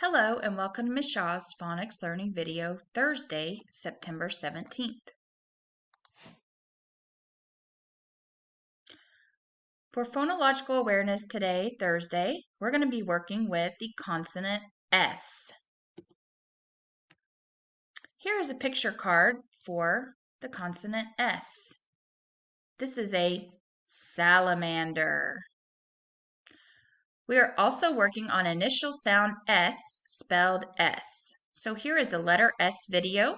Hello and welcome to Ms. Shaw's Phonics Learning Video, Thursday, September 17th. For phonological awareness today, Thursday, we're going to be working with the consonant S. Here is a picture card for the consonant S. This is a salamander. We are also working on initial sound S, spelled S. So here is the letter S video,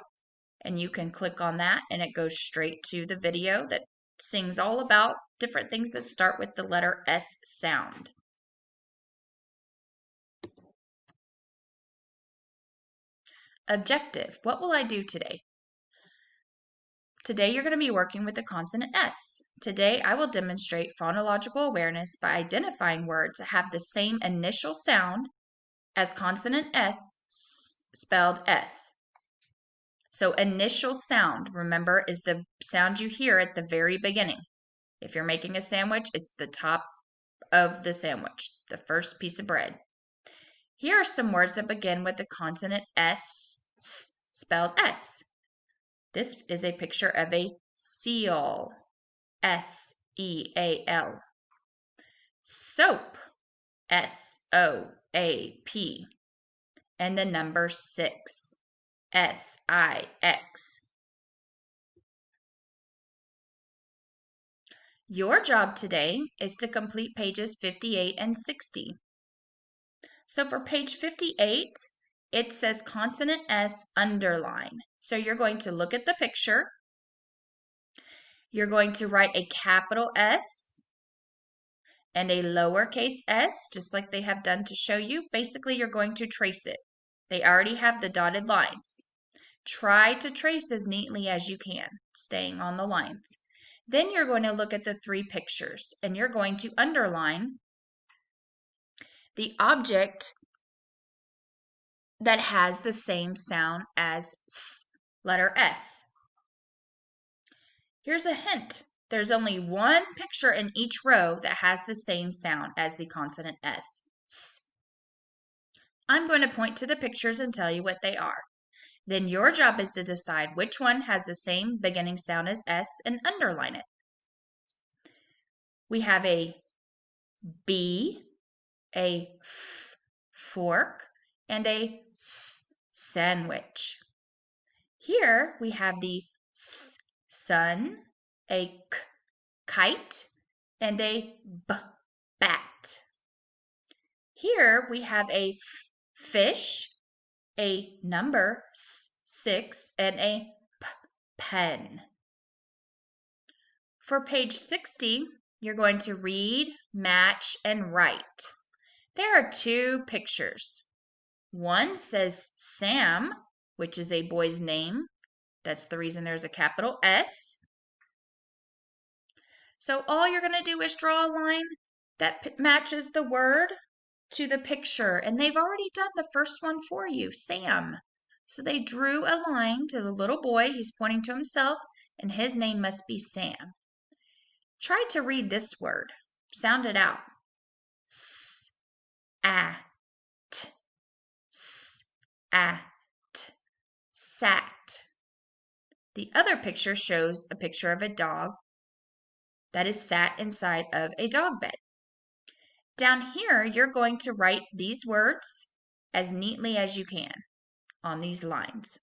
and you can click on that and it goes straight to the video that sings all about different things that start with the letter S sound. Objective, what will I do today? Today you're going to be working with the consonant S. Today I will demonstrate phonological awareness by identifying words that have the same initial sound as consonant S, spelled S. So initial sound, remember, is the sound you hear at the very beginning. If you're making a sandwich, it's the top of the sandwich, the first piece of bread. Here are some words that begin with the consonant S, spelled S. This is a picture of a seal, S-E-A-L. Soap, S-O-A-P. And the number 6, S-I-X. Your job today is to complete pages 58 and 60. So for page 58, it says consonant S underline. So you're going to look at the picture. You're going to write a capital S and a lowercase s, just like they have done to show you. Basically, you're going to trace it. They already have the dotted lines. Try to trace as neatly as you can, staying on the lines. Then you're going to look at the 3 pictures, and you're going to underline the object that has the same sound as S, letter S. Here's a hint. There's only one picture in each row that has the same sound as the consonant S. S. I'm going to point to the pictures and tell you what they are. Then your job is to decide which one has the same beginning sound as S and underline it. We have a B, a F, fork, and a S, sandwich. Here we have the S, sun, a K, kite, and a B, bat. Here we have a F, fish, a number 6, and a P, pen. For page 60, you're going to read, match, and write. There are 2 pictures. One says Sam, which is a boy's name. That's the reason there's a capital S. So all you're going to do is draw a line that matches the word to the picture. And they've already done the first one for you, Sam. So they drew a line to the little boy. He's pointing to himself, and his name must be Sam. Try to read this word. Sound it out. S, a, t, s, a, t, sat. The other picture shows a picture of a dog that is sat inside of a dog bed. Down here, you're going to write these words as neatly as you can on these lines.